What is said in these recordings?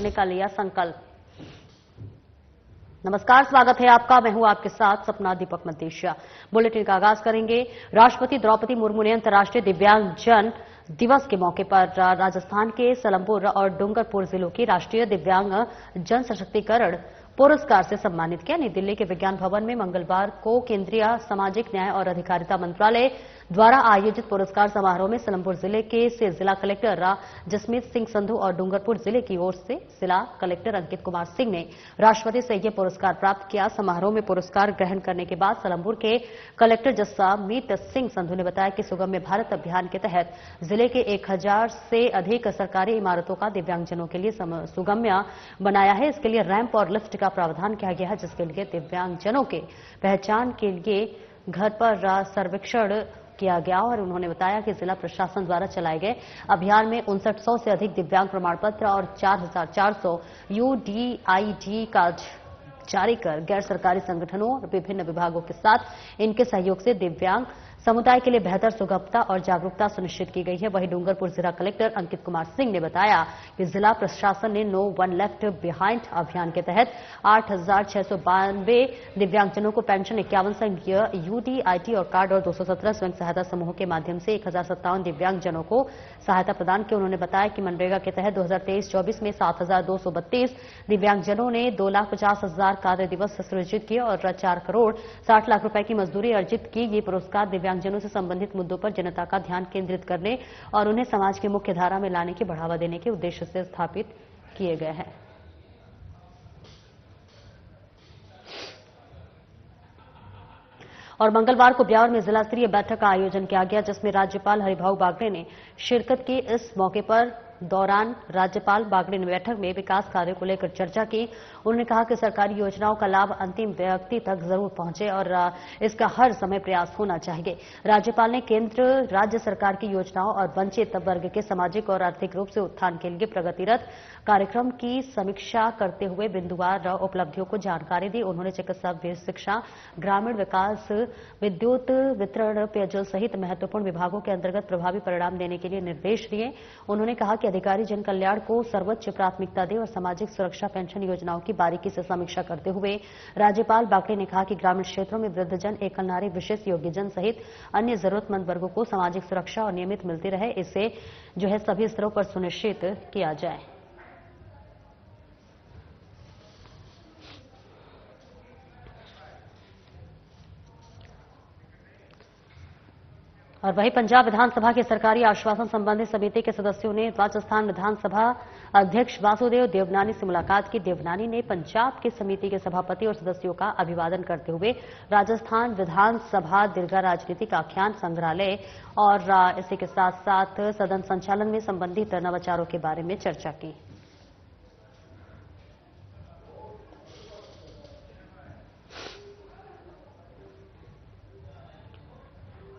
करने का लिया संकल्प। नमस्कार, स्वागत है आपका। मैं हूं आपके साथ सपना दीपक मदेशिया। बुलेटिन का आगाज करेंगे। राष्ट्रपति द्रौपदी मुर्मू ने अंतर्राष्ट्रीय दिव्यांगजन दिवस के मौके पर राजस्थान के सलमपुर और डूंगरपुर जिलों की राष्ट्रीय दिव्यांग जन सशक्तिकरण पुरस्कार से सम्मानित किया। नई दिल्ली के विज्ञान भवन में मंगलवार को केंद्रीय सामाजिक न्याय और अधिकारिता मंत्रालय द्वारा आयोजित पुरस्कार समारोह में सलमपुर जिले के से जिला कलेक्टर जसमीत सिंह संधू और डूंगरपुर जिले की ओर से जिला कलेक्टर अंकित कुमार सिंह ने राष्ट्रपति से यह पुरस्कार प्राप्त किया। समारोह में पुरस्कार ग्रहण करने के बाद सलमपुर के कलेक्टर जसमीत सिंह संधू ने बताया कि सुगम्य भारत अभियान के तहत जिले के 1000 से अधिक सरकारी इमारतों का दिव्यांगजनों के लिए सुगम्य बनाया है। इसके लिए रैंप और लिफ्ट का प्रावधान किया गया है, जिसके लिए दिव्यांगजनों के पहचान के लिए घर पर सर्वेक्षण किया गया। और उन्होंने बताया कि जिला प्रशासन द्वारा चलाए गए अभियान में 5900 से अधिक दिव्यांग प्रमाण पत्र और 4400 यूडीआईडी कार्ड जारी कर गैर सरकारी संगठनों और विभिन्न विभागों के साथ इनके सहयोग से दिव्यांग समुदाय के लिए बेहतर सुगमता और जागरूकता सुनिश्चित की गई है। वहीं डूंगरपुर जिला कलेक्टर अंकित कुमार सिंह ने बताया कि जिला प्रशासन ने नो वन लेफ्ट बिहाइंड अभियान के तहत 8692 दिव्यांगजनों को पेंशन, 51 संघीय यूडीआईटी और कार्ड और 217 स्वयं सहायता समूहों के माध्यम से 1057 दिव्यांगजनों को सहायता प्रदान की। उन्होंने बताया कि मनरेगा के तहत 2023-24 में 7232 दिव्यांगजनों ने 2,50,000 कार्य दिवस सृजित किए और 4 करोड़ 60 लाख रुपए की मजदूरी अर्जित की। ये पुरस्कार दिव्यांगजनों से संबंधित मुद्दों पर जनता का ध्यान केंद्रित करने और उन्हें समाज की मुख्य धारा में लाने की बढ़ावा देने के उद्देश्य से स्थापित किए गए हैं। और मंगलवार को ब्यावर में जिला स्तरीय बैठक का आयोजन किया गया, जिसमें राज्यपाल हरिभाऊ बागड़े ने शिरकत की। इस मौके पर दौरान राज्यपाल बागड़े ने बैठक में विकास कार्यों को लेकर चर्चा की। उन्होंने कहा कि सरकारी योजनाओं का लाभ अंतिम व्यक्ति तक जरूर पहुंचे और इसका हर समय प्रयास होना चाहिए। राज्यपाल ने केंद्र राज्य सरकार की योजनाओं और वंचित वर्ग के सामाजिक और आर्थिक रूप से उत्थान के लिए प्रगतिरत कार्यक्रम की समीक्षा करते हुए बिंदुवार उपलब्धियों को जानकारी दी। उन्होंने चिकित्सा, शिक्षा, ग्रामीण विकास, विद्युत वितरण, पेयजल सहित महत्वपूर्ण विभागों के अंतर्गत प्रभावी परिणाम देने के लिए निर्देश दिए। उन्होंने कहा कि अधिकारी जन कल्याण को सर्वोच्च प्राथमिकता दें और सामाजिक सुरक्षा पेंशन योजनाओं की बारीकी से समीक्षा करते हुए राज्यपाल बागड़े ने कहा कि ग्रामीण क्षेत्रों में वृद्धजन, एकल नारी, विशेष योग्यजन सहित अन्य जरूरतमंद वर्गों को सामाजिक सुरक्षा और नियमित मिलती रहे, इसे सभी स्तरों पर सुनिश्चित किया जाए। और वहीं पंजाब विधानसभा की सरकारी आश्वासन संबंधी समिति के सदस्यों ने राजस्थान विधानसभा अध्यक्ष वासुदेव देवनानी से मुलाकात की। देवनानी ने पंजाब की समिति के सभापति और सदस्यों का अभिवादन करते हुए राजस्थान विधानसभा दीर्घ राजनीतिक आख्यान संग्रहालय और इसी के साथ साथ सदन संचालन में संबंधित नवाचारों के बारे में चर्चा की।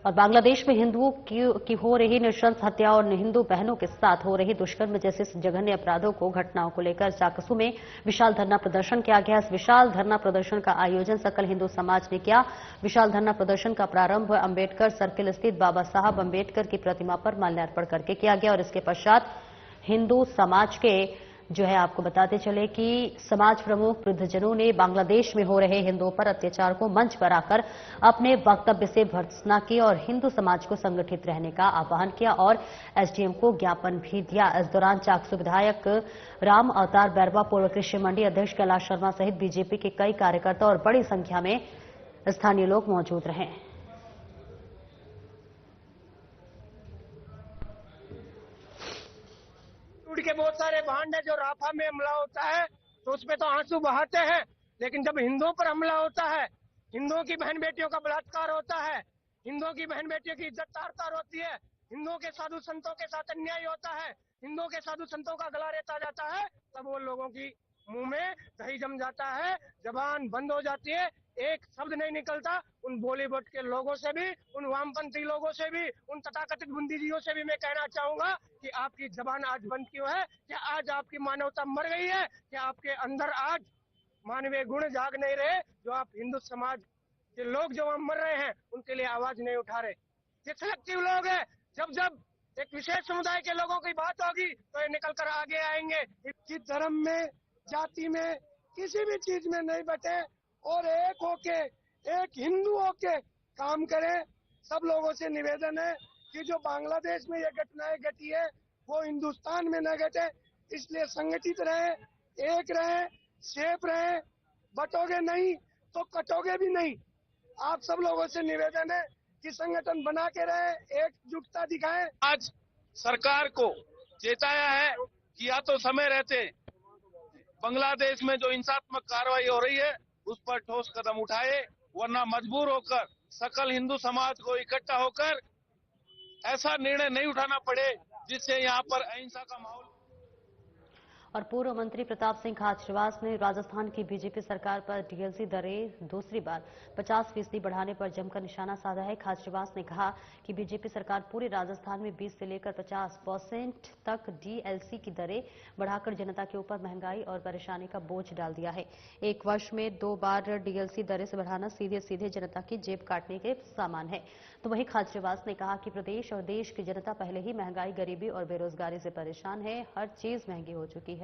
और बांग्लादेश में हिंदुओं की हो रही नृशंस हत्या और हिंदू बहनों के साथ हो रही दुष्कर्म जैसे जघन्य अपराधों को घटनाओं को लेकर चाकसू में विशाल धरना प्रदर्शन किया गया। इस विशाल धरना प्रदर्शन का आयोजन सकल हिंदू समाज ने किया। विशाल धरना प्रदर्शन का प्रारंभ अंबेडकर सर्किल स्थित बाबा साहब अंबेडकर की प्रतिमा पर माल्यार्पण करके किया गया और इसके पश्चात हिंदू समाज के आपको बताते चले कि समाज प्रमुख वृद्धजनों ने बांग्लादेश में हो रहे हिंदुओं पर अत्याचार को मंच पर आकर अपने वक्तव्य से भर्त्सना की और हिंदू समाज को संगठित रहने का आह्वान किया और एसडीएम को ज्ञापन भी दिया। इस दौरान चाकसू विधायक राम अवतार बैरवा, पूर्व कृषि मंडी अध्यक्ष कैलाश शर्मा सहित बीजेपी के कई कार्यकर्ता और बड़ी संख्या में स्थानीय लोग मौजूद रहे। के बहुत सारे भांड है जो राफा में हमला होता है तो उसमें तो आंसू बहाते हैं, लेकिन जब हिंदुओं पर हमला होता है, हिंदुओं की बहन बेटियों का बलात्कार होता है, हिंदुओं की बहन बेटियों की इज्जत तार-तार होती है, हिंदुओं के साधु संतों के साथ अन्याय होता है, हिंदुओं के साधु संतों का गला रेता जाता है, तब वो लोगों की मुंह में दही जम जाता है, जबान बंद हो जाती है, एक शब्द नहीं निकलता। उन बॉलीवुड के लोगों से भी, उन वामपंथी लोगों से भी, उन तथाकथित बुंदीजियों से भी मैं कहना चाहूंगा कि आपकी जबान आज बंद क्यों है? क्या आज आपकी मानवता मर गई है? क्या आपके अंदर आज मानवीय गुण जाग नहीं रहे? जो आप हिंदू समाज के लोग जो मर रहे हैं उनके लिए आवाज नहीं उठा रहे। ये सिलेक्टिव लोग हैं। जब जब एक विशेष समुदाय के लोगों की बात होगी तो ये निकल कर आगे आएंगे कि धर्म में, जाति में, किसी भी चीज में नहीं बटे और एक होके, एक हिंदू होके काम करें। सब लोगों से निवेदन है कि जो बांग्लादेश में ये घटनाएं घटी है वो हिंदुस्तान में न घटे, इसलिए संगठित रहे, एक रहे, सेफ रहे, बटोगे नहीं तो कटोगे भी नहीं। आप सब लोगों से निवेदन है कि संगठन बना के रहे, एकजुटता दिखाएं। आज सरकार को चेताया है कि या तो समय रहते बांग्लादेश में जो हिंसात्मक कार्रवाई हो रही है उस पर ठोस कदम उठाए, वरना मजबूर होकर सकल हिंदू समाज को इकट्ठा होकर ऐसा निर्णय नहीं उठाना पड़े जिससे यहाँ पर अहिंसा का माहौल। और पूर्व मंत्री प्रताप सिंह खाचरियावास ने राजस्थान की बीजेपी सरकार पर डीएलसी दरें दूसरी बार 50% बढ़ाने पर जमकर निशाना साधा है। खाचरियावास ने कहा कि बीजेपी सरकार पूरे राजस्थान में 20 से लेकर 50% तक डीएलसी की दरें बढ़ाकर जनता के ऊपर महंगाई और परेशानी का बोझ डाल दिया है। एक वर्ष में 2 बार डीएलसी दरें से बढ़ाना सीधे सीधे जनता की जेब काटने के समान है। तो वहीं खाचरियावास ने कहा कि प्रदेश और देश की जनता पहले ही महंगाई, गरीबी और बेरोजगारी से परेशान है। हर चीज महंगी हो चुकी है।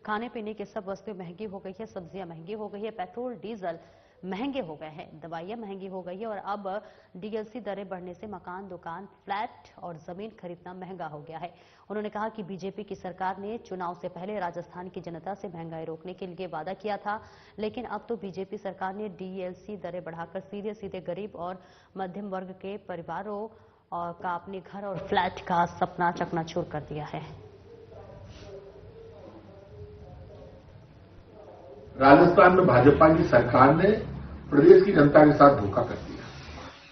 खाने पीने की सब वस्तुएं महंगी हो गई है, सब्जियां महंगी हो गई है, पेट्रोल डीजल महंगे हो गए हैं, दवाइयां महंगी हो गई है और अब डीएलसी दरें बढ़ने से मकान, दुकान, फ्लैट और जमीन खरीदना महंगा हो गया है। उन्होंने कहा कि बीजेपी की सरकार ने चुनाव से पहले राजस्थान की जनता से महंगाई रोकने के लिए वादा किया था, लेकिन अब तो बीजेपी सरकार ने डीएलसी दरें बढ़ाकर सीधे सीधे गरीब और मध्यम वर्ग के परिवारों का अपने घर और फ्लैट का सपना चकनाचूर कर दिया है। राजस्थान में भाजपा की सरकार ने प्रदेश की जनता के साथ धोखा कर दिया।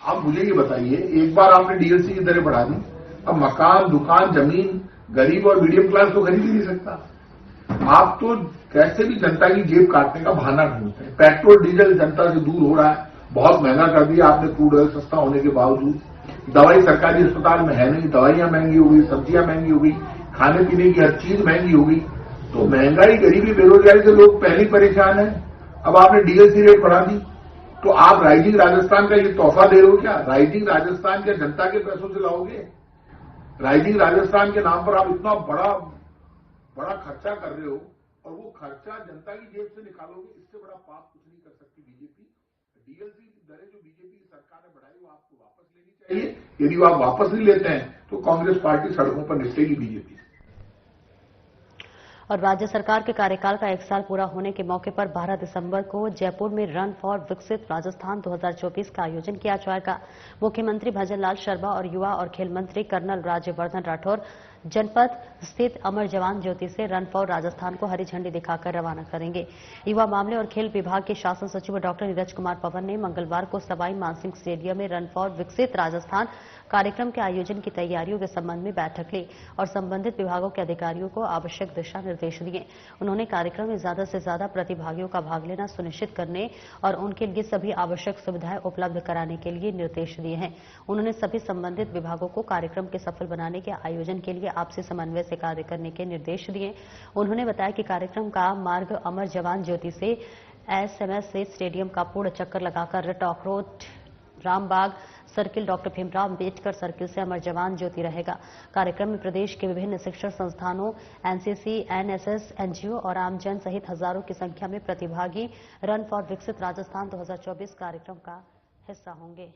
आप मुझे ये बताइए, एक बार आपने डीएलसी की दरें बढ़ा दी, अब मकान, दुकान, जमीन गरीब और मीडियम क्लास तो खरीद ही नहीं सकता। आप तो कैसे भी जनता की जेब काटने का बहाना ढूंढते हैं। पेट्रोल डीजल जनता से दूर हो रहा है, बहुत महंगा कर दिया आपने क्रूड ऑयल सस्ता होने के बावजूद। दवाई सरकारी अस्पताल में है नहीं, दवाइयां महंगी हो गई, सब्जियां महंगी हो गई, खाने पीने की हर चीज महंगी हो गई। तो महंगाई, गरीबी, बेरोजगारी से लोग पहले ही परेशान हैं। अब आपने डीएलसी रेट बढ़ा दी, तो आप राइजिंग राजस्थान का ये तोहफा दे रहे हो क्या? राइजिंग राजस्थान क्या जनता के पैसों से लाओगे? राइजिंग राजस्थान के नाम पर आप इतना बड़ा खर्चा कर रहे हो और वो खर्चा जनता की जेब से निकालोगे, इससे बड़ा पाप कुछ नहीं कर सकती बीजेपी। डीएलसी की दरें जो बीजेपी की सरकार ने बढ़ाई वो आपको वापस लेनी चाहिए। यदि वो आप वापस नहीं लेते हैं तो कांग्रेस पार्टी सड़कों पर निपटेगी बीजेपी। और राज्य सरकार के कार्यकाल का 1 साल पूरा होने के मौके पर 12 दिसंबर को जयपुर में रन फॉर विकसित राजस्थान 2024 का आयोजन किया जाएगा। मुख्यमंत्री भजनलाल शर्मा और युवा और खेल मंत्री कर्नल राज्यवर्धन राठौर जनपद स्थित अमर जवान ज्योति से रन फॉर राजस्थान को हरी झंडी दिखाकर रवाना करेंगे। युवा मामले और खेल विभाग के शासन सचिव डॉक्टर नीरज कुमार पवन ने मंगलवार को सवाई मानसिंह स्टेडियम में रन फॉर विकसित राजस्थान कार्यक्रम के आयोजन की तैयारियों के संबंध में बैठक ली और संबंधित विभागों के अधिकारियों को आवश्यक दिशा निर्देश दिए। उन्होंने कार्यक्रम में ज्यादा से ज्यादा प्रतिभागियों का भाग लेना सुनिश्चित करने और उनके लिए सभी आवश्यक सुविधाएं उपलब्ध कराने के लिए निर्देश दिए हैं। उन्होंने सभी संबंधित विभागों को कार्यक्रम के सफल बनाने के आयोजन के लिए आपसी समन्वय से कार्य करने के निर्देश दिए। उन्होंने बताया कि कार्यक्रम का मार्ग अमर जवान ज्योति से एसएमएस से स्टेडियम का पूर्ण चक्कर लगाकर talk road, Rambagh circle, doctor Bhimrao Ambedkar circle से अमर जवान ज्योति रहेगा। कार्यक्रम में प्रदेश के विभिन्न शिक्षण संस्थानों, एनसीसी, एनएसएस, एनजीओ और आमजन सहित हजारों की संख्या में प्रतिभागी रन फॉर विकसित राजस्थान 2024 कार्यक्रम का हिस्सा होंगे।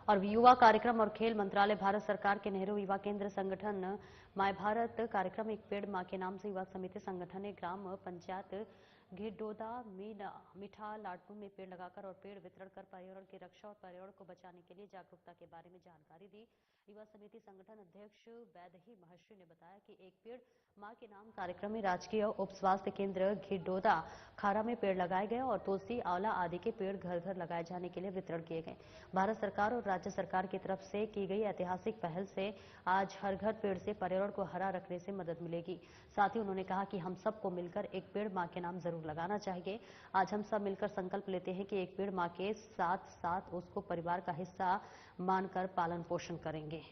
और युवा कार्यक्रम और खेल मंत्रालय, भारत सरकार के नेहरू युवा केंद्र संगठन माय भारत कार्यक्रम एक पेड़ मां के नाम से युवा समिति संगठन ने ग्राम पंचायत घिडोदा मीठा लाडपुर में पेड़ लगाकर और पेड़ वितरण कर पर्यावरण की रक्षा और पर्यावरण को बचाने के लिए जागरूकता के बारे में जानकारी दी। युवा समिति संगठन अध्यक्ष वैदही महर्षि ने बताया कि एक पेड़ मां के नाम कार्यक्रम में राजकीय उप स्वास्थ्य केंद्र घिडोदा खारा में पेड़ लगाए गए और तुलसी, आंवला आदि के पेड़ घर घर लगाए जाने के लिए वितरण किए गए। भारत सरकार और राज्य सरकार की तरफ से की गई ऐतिहासिक पहल से आज हर घर पेड़ से पर्यावरण को हरा रखने से मदद मिलेगी। साथ ही उन्होंने कहा कि हम सबको मिलकर एक पेड़ मां के नाम जरूर लगाना चाहिए। आज हम सब मिलकर संकल्प लेते हैं कि एक पेड़ मां के साथ साथ उसको परिवार का हिस्सा मानकर पालन पोषण करेंगे।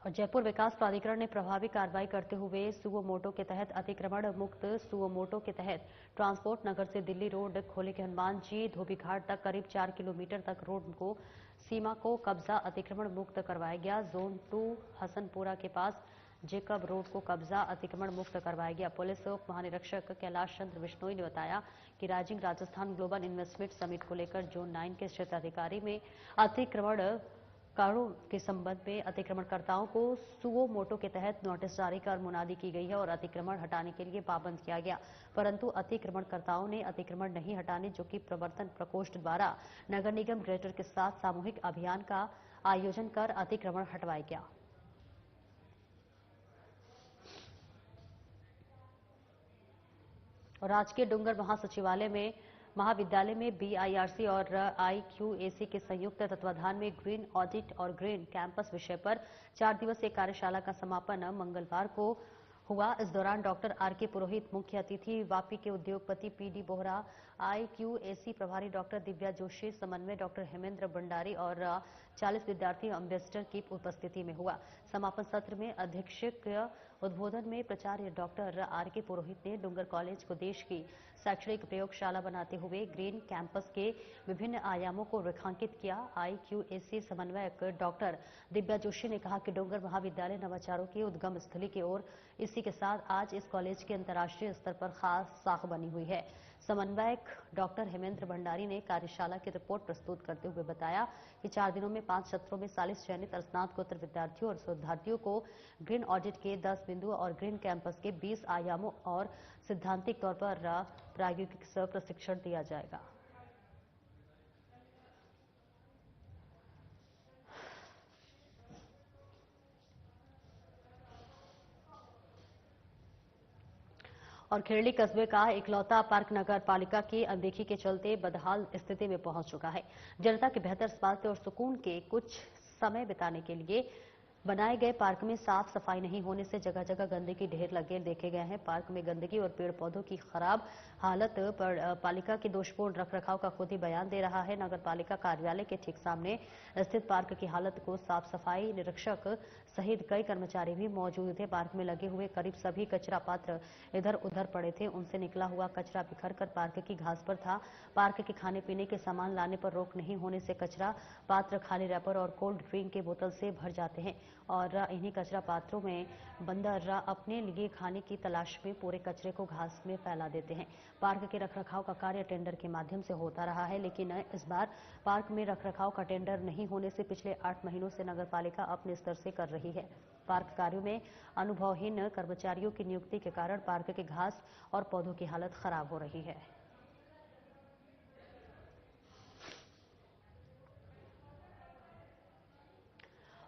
और जयपुर विकास प्राधिकरण ने प्रभावी कार्रवाई करते हुए सुओ मोटो के तहत अतिक्रमण मुक्त सुओ मोटो के तहत ट्रांसपोर्ट नगर से दिल्ली रोड खोले के हनुमान जी धोबीघाट तक करीब 4 किलोमीटर तक रोड को सीमा को कब्जा अतिक्रमण मुक्त करवाया गया। जोन 2 हसनपुरा के पास जेकब रोड को कब्जा अतिक्रमण मुक्त करवाया गया। पुलिस उप महानिरीक्षक कैलाश चंद्र बिश्नोई ने बताया कि rising Rajasthan global investment summit को लेकर जोन 9 के क्षेत्र अधिकारी में अतिक्रमण कारों के संबंध में अतिक्रमणकर्ताओं को सुओ मोटो के तहत नोटिस जारी कर मुनादी की गई है और अतिक्रमण हटाने के लिए पाबंद किया गया, परंतु अतिक्रमणकर्ताओं ने अतिक्रमण नहीं हटाने, जो कि प्रवर्तन प्रकोष्ठ द्वारा नगर निगम ग्रेटर के साथ सामूहिक अभियान का आयोजन कर अतिक्रमण हटवाया गया। और राजकीय डूंगर महासचिवालय महाविद्यालय में बीआईआरसी और आईक्यूएसी के संयुक्त तत्वाधान में ग्रीन ऑडिट और ग्रीन कैंपस विषय पर 4 दिवसीय कार्यशाला का समापन मंगलवार को हुआ। इस दौरान डॉक्टर आरके पुरोहित मुख्य अतिथि, वापी के उद्योगपति पीडी बोहरा, आईक्यूएसी प्रभारी डॉक्टर दिव्या जोशी, समन्वय डॉक्टर हेमेंद्र भंडारी और 40 विद्यार्थी अम्बेसडर की उपस्थिति में हुआ। समापन सत्र में अधीक्षक उद्बोधन में प्राचार्य डॉक्टर आरके पुरोहित ने डूंगर कॉलेज को देश की शैक्षणिक प्रयोगशाला बनाते हुए ग्रीन कैंपस के विभिन्न आयामों को रेखांकित किया। आईक्यूएसी समन्वयक डॉक्टर दिव्या जोशी ने कहा कि डूंगर महाविद्यालय नवाचारों की उद्गम स्थली की ओर इसी के साथ आज इस कॉलेज की अंतर्राष्ट्रीय स्तर पर खास साख बनी हुई है। समन्वयक डॉक्टर हेमेंद्र भंडारी ने कार्यशाला की रिपोर्ट प्रस्तुत करते हुए बताया कि 4 दिनों में 5 सत्रों में 40 चयनित स्नातकोत्तर विद्यार्थियों और शोधार्थियों को ग्रीन ऑडिट के 10 बिंदुओं और ग्रीन कैंपस के 20 आयामों और सिद्धांतिक तौर पर प्रायोगिक प्रशिक्षण दिया जाएगा। और खेरली कस्बे का इकलौता पार्क नगर पालिका की अनदेखी के चलते बदहाल स्थिति में पहुंच चुका है। जनता के बेहतर स्वास्थ्य और सुकून के कुछ समय बिताने के लिए बनाए गए पार्क में साफ सफाई नहीं होने से जगह जगह गंदगी ढेर लगे देखे गए हैं। पार्क में गंदगी और पेड़ पौधों की खराब हालत पर पालिका की दोषपूर्ण रखरखाव का खुद ही बयान दे रहा है। नगर पालिका कार्यालय के ठीक सामने स्थित पार्क की हालत को साफ सफाई निरीक्षक सहित कई कर्मचारी भी मौजूद थे। पार्क में लगे हुए करीब सभी कचरा पात्र इधर उधर पड़े थे, उनसे निकला हुआ कचरा बिखर कर पार्क की घास पर था। पार्क के खाने पीने के सामान लाने पर रोक नहीं होने से कचरा पात्र खाली रैपर और कोल्ड ड्रिंक के बोतल से भर जाते हैं और इन्हीं कचरा पात्रों में बंदर अपने लिए खाने की तलाश में पूरे कचरे को घास में फैला देते हैं। पार्क के रखरखाव का कार्य टेंडर के माध्यम से होता रहा है, लेकिन इस बार पार्क में रखरखाव का टेंडर नहीं होने से पिछले 8 महीनों से नगर पालिका अपने स्तर से कर रही है। पार्क कार्यों में अनुभवहीन कर्मचारियों की नियुक्ति के कारण पार्क के घास और पौधों की हालत खराब हो रही है।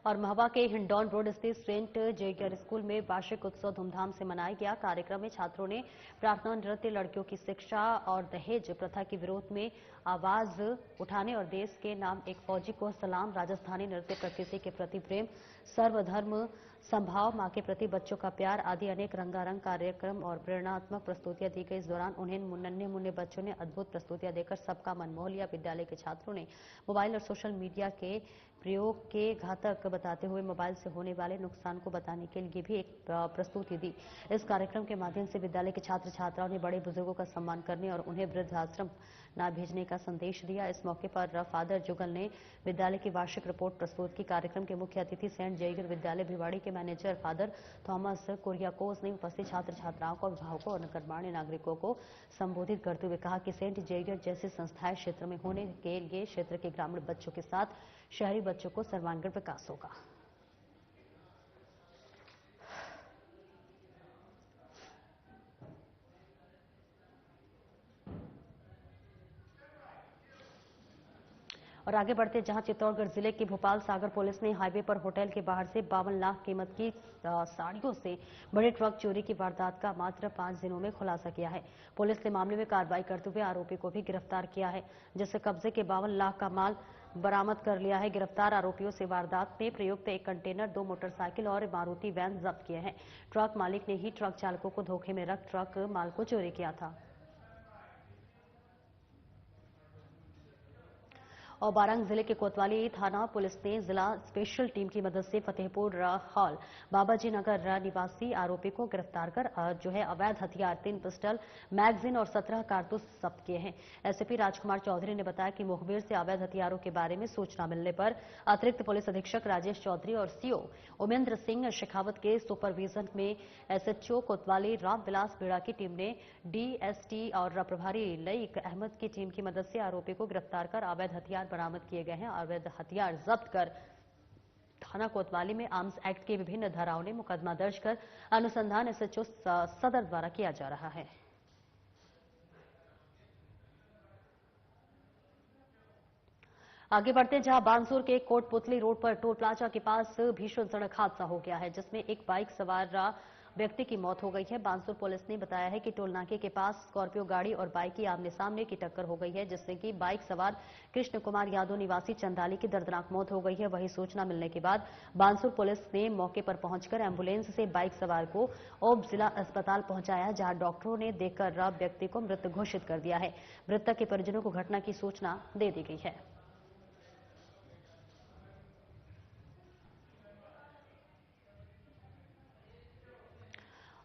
और महवा के हिंडौन रोड स्थित सेंट जेवियर स्कूल में वार्षिक उत्सव धूमधाम से मनाया गया। कार्यक्रम में छात्रों ने प्रार्थना नृत्य, लड़कियों की शिक्षा और दहेज प्रथा के विरोध में आवाज उठाने और देश के नाम एक फौजी को सलाम, राजस्थानी नृत्य, प्रकृति के प्रति प्रेम, सर्वधर्म संभाव, मां के प्रति बच्चों का प्यार आदि अनेक रंगारंग कार्यक्रम और प्रेरणात्मक प्रस्तुतियां दी गई। इस दौरान उन्हें नन्हे मुन्ने बच्चों ने अद्भुत प्रस्तुतियां देकर सबका मन मोह लिया। विद्यालय के छात्रों ने मोबाइल और सोशल मीडिया के प्रयोग के घातक बताते हुए मोबाइल से होने वाले नुकसान को बताने के लिए भी एक प्रस्तुति दी। इस कार्यक्रम के माध्यम से विद्यालय के छात्र छात्राओं ने बड़े बुजुर्गों का सम्मान करने और उन्हें वृद्धाश्रम न भेजने का संदेश दिया। इस मौके पर फादर जुगल ने विद्यालय की वार्षिक रिपोर्ट प्रस्तुत की। कार्यक्रम के मुख्य अतिथि सेंट जेवियर विद्यालय भिवाड़ी के मैनेजर फादर थॉमस कुरियाकोस ने उपस्थित छात्र छात्राओं को, अभिभावकों और गणमान्य नागरिकों को संबोधित करते हुए कहा कि सेंट जेवियर जैसी संस्थाएं क्षेत्र में होने के लिए क्षेत्र के ग्रामीण बच्चों के साथ शहरी बच्चों को सर्वांगीण विकास होगा। और आगे बढ़ते जहां चित्तौड़गढ़ जिले के भोपाल सागर पुलिस ने हाईवे पर होटल के बाहर से 52 लाख कीमत की साड़ियों से बड़े ट्रक चोरी की वारदात का मात्र 5 दिनों में खुलासा किया है। पुलिस ने मामले में कार्रवाई करते हुए आरोपी को भी गिरफ्तार किया है, जिससे कब्जे के 52 लाख का माल बरामद कर लिया है। गिरफ्तार आरोपियों से वारदात में प्रयुक्त एक कंटेनर, 2 मोटरसाइकिल और मारुति वैन जब्त किए हैं। ट्रक मालिक ने ही ट्रक चालकों को धोखे में रख ट्रक माल को चोरी किया था। और बारांग जिले के कोतवाली थाना पुलिस ने जिला स्पेशल टीम की मदद से फतेहपुर हॉल बाबाजी नगर निवासी आरोपी को गिरफ्तार कर अवैध हथियार 3 पिस्टल, मैगजीन और 17 कारतूस जब्त किए हैं। एसपी राजकुमार चौधरी ने बताया कि मुखबिर से अवैध हथियारों के बारे में सूचना मिलने पर अतिरिक्त पुलिस अधीक्षक राजेश चौधरी और सीओ उमेंद्र सिंह शेखावत के सुपरविजन में एसएचओ कोतवाली रामविलास बेड़ा की टीम ने डीएसटी और प्रभारी लईक अहमद की टीम की मदद से आरोपी को गिरफ्तार कर अवैध हथियार बरामद किए गए हैं। अवैध हथियार जब्त कर थाना कोतवाली में आर्म्स एक्ट की विभिन्न धाराओं ने मुकदमा दर्ज कर अनुसंधान एसएचओ सदर द्वारा किया जा रहा है। आगे बढ़ते हैं, जहां बानसूर के कोटपुतली रोड पर टोल प्लाजा के पास भीषण सड़क हादसा हो गया है, जिसमें एक बाइक सवार व्यक्ति की मौत हो गई है। बानसूर पुलिस ने बताया है कि टोल नाके के पास स्कॉर्पियो गाड़ी और बाइक की आमने सामने की टक्कर हो गई है, जिससे कि बाइक सवार कृष्ण कुमार यादव निवासी चंदाली की दर्दनाक मौत हो गई है। वहीं सूचना मिलने के बाद बानसूर पुलिस ने मौके पर पहुंचकर एम्बुलेंस से बाइक सवार को उप जिला अस्पताल पहुंचाया, जहां डॉक्टरों ने देखकर व्यक्ति को मृत घोषित कर दिया है। मृतक के परिजनों को घटना की सूचना दे दी गई है।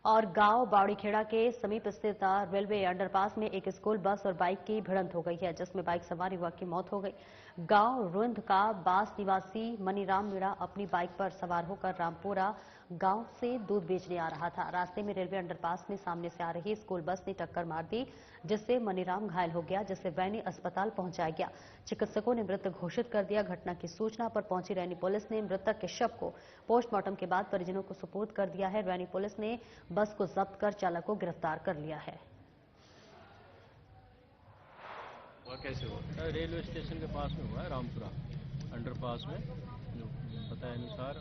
और गांव बावड़ीखेड़ा के समीप स्थित रेलवे अंडरपास में एक स्कूल बस और बाइक की भिड़ंत हो गई है, जिसमें बाइक सवार युवक की मौत हो गई। गांव रुंध का बास निवासी मनीराम मीणा अपनी बाइक पर सवार होकर रामपुरा गांव से दूध बेचने आ रहा था। रास्ते में रेलवे अंडरपास में सामने से आ रही स्कूल बस ने टक्कर मार दी, जिससे मनीराम घायल हो गया, जिसे रैनी अस्पताल पहुंचाया गया। चिकित्सकों ने मृत घोषित कर दिया। घटना की सूचना पर पहुंची रैनी पुलिस ने मृतक के शव को पोस्टमार्टम के बाद परिजनों को सुपुर्द कर दिया है। रैनी पुलिस ने बस को जब्त कर चालक को गिरफ्तार कर लिया है। कैसे हुआ? रेलवे स्टेशन के पास में हुआ है, रामपुरा अंडरपास में। पता अनुसार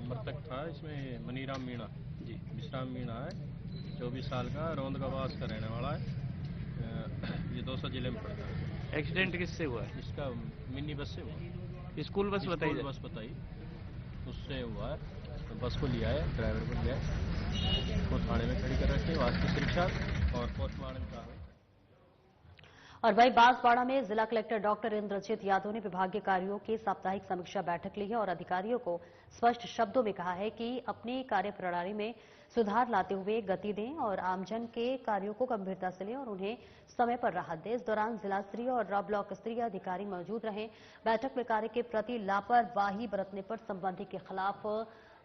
मृतक था इसमें मनीराम मीणा जी, विश्राम मीणा है, 24 साल का, रोंद का वास का रहने वाला है। ये 200 जिले में पड़ता है। एक्सीडेंट किससे हुआ है? इसका मिनी बस से हुआ। स्कूल बस बताई? बस बताई उससे हुआ है। बस को लिया है, ड्राइवर को लिया है, वो थाने में खड़ी कर रखी है, वास्तु शिक्षा और पोस्टमार्टम का। और वहीं बांसवाड़ा में जिला कलेक्टर डॉक्टर इंद्रजीत यादव ने विभागीय कार्यों की साप्ताहिक समीक्षा बैठक ली है और अधिकारियों को स्पष्ट शब्दों में कहा है कि अपनी कार्यप्रणाली में सुधार लाते हुए गति दें और आमजन के कार्यों को गंभीरता से लें और उन्हें समय पर राहत दें। इस दौरान जिला स्तरीय और ब्लॉक स्तरीय अधिकारी मौजूद रहे। बैठक में कार्य के प्रति लापरवाही बरतने पर संबंधी के खिलाफ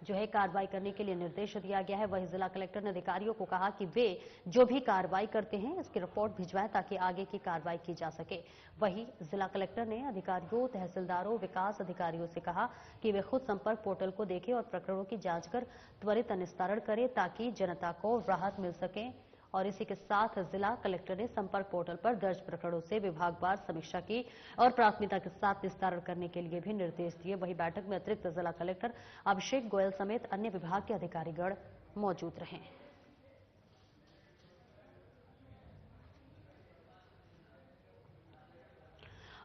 कार्रवाई करने के लिए निर्देश दिया गया है। वहीं जिला कलेक्टर ने अधिकारियों को कहा कि वे जो भी कार्रवाई करते हैं इसकी रिपोर्ट भिजवाएं ताकि आगे की कार्रवाई की जा सके। वहीं जिला कलेक्टर ने अधिकारियों, तहसीलदारों, विकास अधिकारियों से कहा कि वे खुद संपर्क पोर्टल को देखें और प्रकरणों की जांच कर त्वरित निस्तारण करें ताकि जनता को राहत मिल सके। और इसी के साथ जिला कलेक्टर ने संपर्क पोर्टल पर दर्ज प्रकरणों से विभागवार समीक्षा की और प्राथमिकता के साथ निस्तारण करने के लिए भी निर्देश दिए। वहीं बैठक में अतिरिक्त जिला कलेक्टर अभिषेक गोयल समेत अन्य विभाग के अधिकारीगण मौजूद रहे।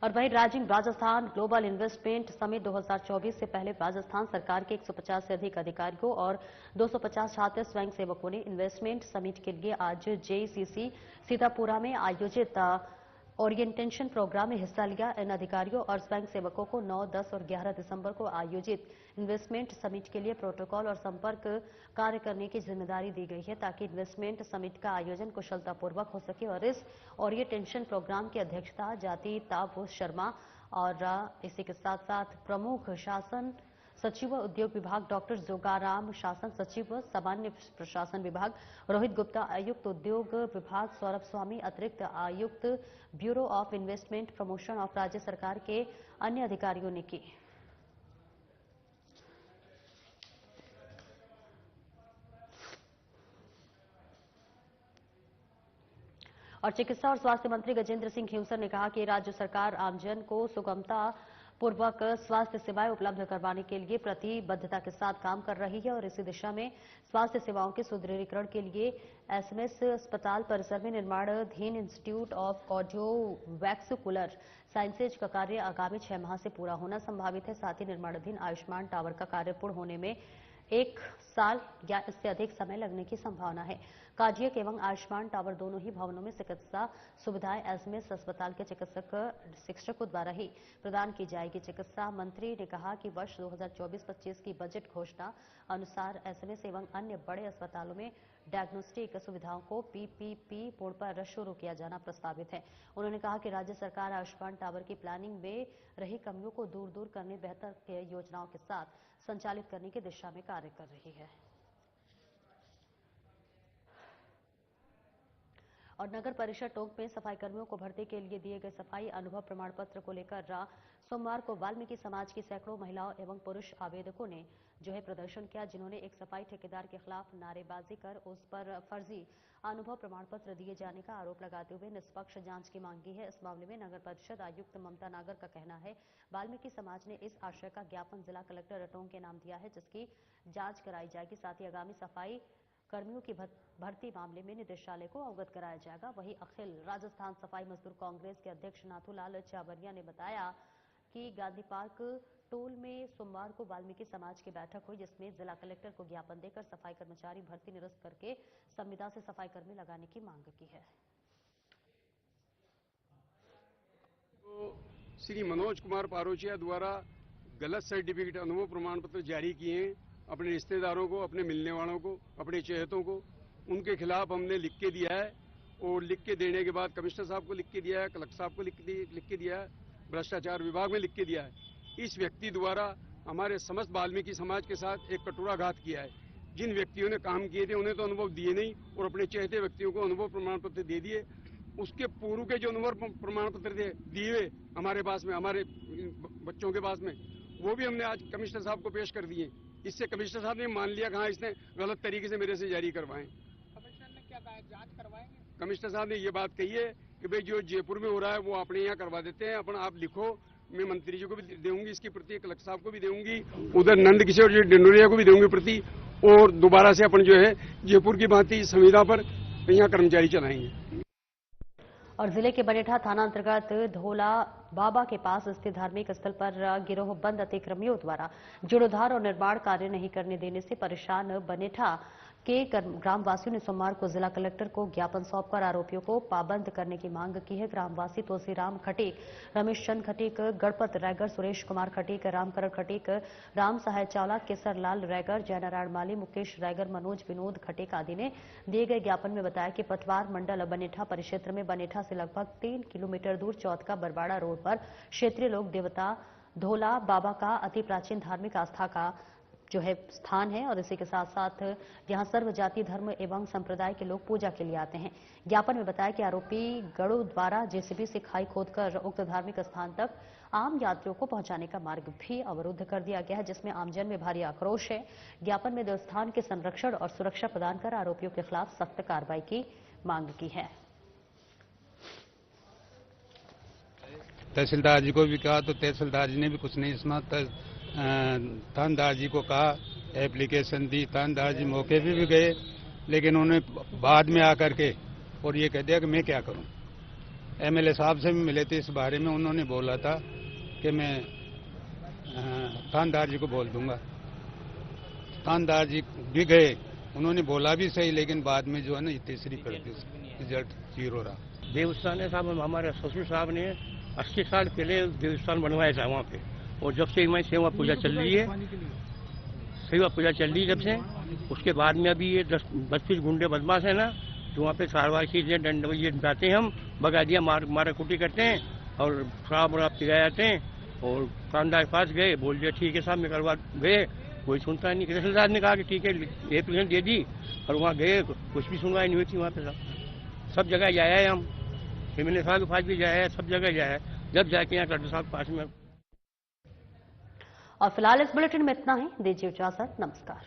और वहीं राजस्थान ग्लोबल इन्वेस्टमेंट समिट 2024 से पहले राजस्थान सरकार के 150 से अधिक अधिकारियों और 250 छात्र स्वयंसेवकों ने इन्वेस्टमेंट समिट के लिए आज जेईसीसी सीतापुरा में आयोजित ओरिएंटेशन प्रोग्राम में हिस्सा लिया। इन अधिकारियों और स्वयंसेवकों को 9, 10 और 11 दिसंबर को आयोजित इन्वेस्टमेंट समिट के लिए प्रोटोकॉल और संपर्क कार्य करने की जिम्मेदारी दी गई है ताकि इन्वेस्टमेंट समिट का आयोजन कुशलतापूर्वक हो सके। और इस ओरिएंटेशन प्रोग्राम की अध्यक्षता जाति तापभूष शर्मा और इसी के साथ साथ प्रमुख शासन सचिव उद्योग विभाग डॉक्टर जोगाराम, शासन सचिव सामान्य प्रशासन विभाग रोहित गुप्ता, आयुक्त उद्योग विभाग सौरभ स्वामी, अतिरिक्त आयुक्त bureau of investment promotion of राज्य सरकार के अन्य अधिकारियों ने की। और चिकित्सा और स्वास्थ्य मंत्री गजेंद्र सिंह खींवसर ने कहा कि राज्य सरकार आमजन को सुगमता पूर्वक स्वास्थ्य सेवाएं उपलब्ध करवाने के लिए प्रतिबद्धता के साथ काम कर रही है और इसी दिशा में स्वास्थ्य सेवाओं के सुदृढ़ीकरण के लिए एसएमएस अस्पताल परिसर में निर्माणाधीन इंस्टीट्यूट ऑफ कार्डियोवैस्कुलर साइंसेज का कार्य आगामी 6 माह से पूरा होना संभावित है। साथ ही निर्माणाधीन आयुष्मान टावर का कार्य पूर्ण होने में 1 साल या इससे अधिक समय लगने की संभावना है। कार्डियक एवं आयुष्मान टावर दोनों ही भवनों में चिकित्सा सुविधाएं एसएमएस अस्पताल के शिक्षकों द्वारा ही प्रदान की जाएगी। चिकित्सा मंत्री ने कहा कि वर्ष 2024-25 की बजट घोषणा अनुसार एसएमएस एवं अन्य बड़े अस्पतालों में डायग्नोस्टिक सुविधाओं को पीपीपी मोड पर शुरू किया जाना प्रस्तावित है। उन्होंने कहा कि राज्य सरकार आयुष्मान टावर की प्लानिंग में रही कमियों को दूर करने बेहतर योजनाओं के साथ संचालित करने की दिशा में कार्य कर रही है। और नगर परिषद टोंक में सफाई कर्मियों को भर्ती के लिए दिए गए सफाई अनुभव प्रमाण पत्र को लेकर सोमवार को वाल्मीकि समाज की सैकड़ों महिलाओं एवं पुरुष आवेदकों ने प्रदर्शन किया, जिन्होंने एक सफाई ठेकेदार के खिलाफ नारेबाजी कर उस पर फर्जी अनुभव प्रमाण पत्र दिए जाने का आरोप लगाते हुए निष्पक्ष जांच की मांग की है। इस मामले में नगर परिषद आयुक्त ममता नागर का कहना है, वाल्मीकि समाज ने इस आशय का ज्ञापन जिला कलेक्टर टोंक के नाम दिया है, जिसकी जांच कराई जाएगी। साथ ही आगामी सफाई कर्मियों की भर्ती मामले में निदेशालय को अवगत कराया जाएगा। वहीं अखिल राजस्थान सफाई मजदूर कांग्रेस के अध्यक्ष नाथूलाल चावरिया ने बताया कि गांधी पार्क टोल में सोमवार को वाल्मीकि समाज की बैठक हुई, जिसमें जिला कलेक्टर को ज्ञापन देकर सफाई कर्मचारी भर्ती निरस्त करके संविदा से सफाई कर्मी लगाने की मांग की है। श्री मनोज कुमार पारोचिया द्वारा गलत सर्टिफिकेट अनुभव प्रमाण पत्र जारी किए हैं अपने रिश्तेदारों को, अपने मिलने वालों को, अपने चहेतों को, उनके खिलाफ हमने लिख के दिया है और लिख के देने के बाद कमिश्नर साहब को लिख के दिया है, कलेक्टर साहब को लिख के दिया है, भ्रष्टाचार विभाग में लिख के दिया है। इस व्यक्ति द्वारा हमारे समस्त वाल्मीकि समाज के साथ एक कटुराघात किया है। जिन व्यक्तियों ने काम किए थे उन्हें तो अनुभव दिए नहीं और अपने चहेते व्यक्तियों को अनुभव प्रमाण पत्र दे दिए। उसके पूर्व के जो अनुभव प्रमाण पत्र थे दिए हमारे पास में, हमारे बच्चों के पास में, वो भी हमने आज कमिश्नर साहब को पेश कर दिए। इससे कमिश्नर साहब ने मान लिया कि हाँ, इसने गलत तरीके से मेरे से जारी करवाए। कमिश्नर ने क्या कहा, जांच करवाएंगे? कमिश्नर साहब ने ये बात कही है कि भाई जो जयपुर में हो रहा है वो अपने यहाँ करवा देते हैं, अपन आप लिखो, मैं मंत्री जी को भी दूंगी इसकी प्रति, कलेक्टर साहब को भी दूंगी, उधर नंद किशोर जी डिंडोरिया को भी दूंगी प्रति, और दोबारा से अपन जो है जयपुर की भांति संविदा पर यहाँ कर्मचारी चलाएंगे। और जिले के बनेठा थाना अंतर्गत धोला बाबा के पास स्थित धार्मिक स्थल पर गिरोहबंद अतिक्रमियों द्वारा जीर्णोद्धार और निर्माण कार्य नहीं करने देने से परेशान बनेठा के ग्रामवासियों ने सोमवार को जिला कलेक्टर को ज्ञापन सौंपकर आरोपियों को पाबंद करने की मांग की है। ग्रामवासी तुलसीराम खटीक, रमेश चंद खटीक, गणपत रैगर, सुरेश कुमार खटीक, रामकरण खटीक, राम सहाय चावला, केसर लाल रैगर, जयनारायण माली, मुकेश रैगर, मनोज विनोद खटीक आदि ने दिए गए ज्ञापन में बताया कि पतवार मंडल बनेठा परिक्षेत्र में बनेठा से लगभग 3 किलोमीटर दूर चौथका बरवाड़ा रोड पर क्षेत्रीय लोक देवता धोला बाबा का अति प्राचीन धार्मिक आस्था का स्थान है और इसी के साथ साथ यहां सर्व जाति धर्म एवं संप्रदाय के लोग पूजा के लिए आते हैं। ज्ञापन में बताया कि आरोपी गढ़ों द्वारा जेसीबी से खाई खोदकर उक्त धार्मिक स्थान तक आम यात्रियों को पहुंचाने का मार्ग भी अवरुद्ध कर दिया गया है, जिसमें आमजन में भारी आक्रोश है। ज्ञापन में देवस्थान के संरक्षण और सुरक्षा प्रदान कर आरोपियों के खिलाफ सख्त कार्रवाई की मांग की है। तहसीलदार जी को भी कहा तो तहसीलदार जी ने भी कुछ नहीं सुना। थानेदार जी को कहा, एप्लीकेशन दी, थानेदार जी मौके पे भी गए, लेकिन उन्होंने बाद में आकर के और ये कह दिया कि मैं क्या करूं। एमएलए साहब से भी मिले थे इस बारे में, उन्होंने बोला था कि मैं थानेदार जी को बोल दूंगा। थानेदार जी भी गए, उन्होंने बोला भी सही, लेकिन बाद में जो है ना तीसरी कर दी, रिजल्ट 0 रहा। देवस्थान साहब हमारे ससुर साहब ने 80 साल पहले देवस्थान बनवाया था वहाँ पे, और जब से मैं सेवा पूजा चल रही है, सेवा पूजा चल रही है जब से, उसके बाद में अभी ये 10-20 गुंडे बदमाश है ना, जो वहाँ पे सारवासी से दंड जाते हैं, हम भगा दिया, मारा कुटी करते हैं और शराब वराब पिलाए जाते हैं। और थानेदार के पास गए, बोल दिया ठीक है साहब मैं करवा गए, कोई सुनता नहीं। तहसीलदार ने कहा कि ठीक है एप्लीकेशन दे दी, और वहाँ गए कुछ भी सुनवाई नहीं हुई थी। वहाँ पे सब जगह जाया है, हम एमएलए साहब के पास भी जाया है, सब जगह जाया है, जब जाके यहाँ कलेक्टर साहब के पास में। और फिलहाल इस बुलेटिन में इतना ही। दीजिए इजाजत, नमस्कार।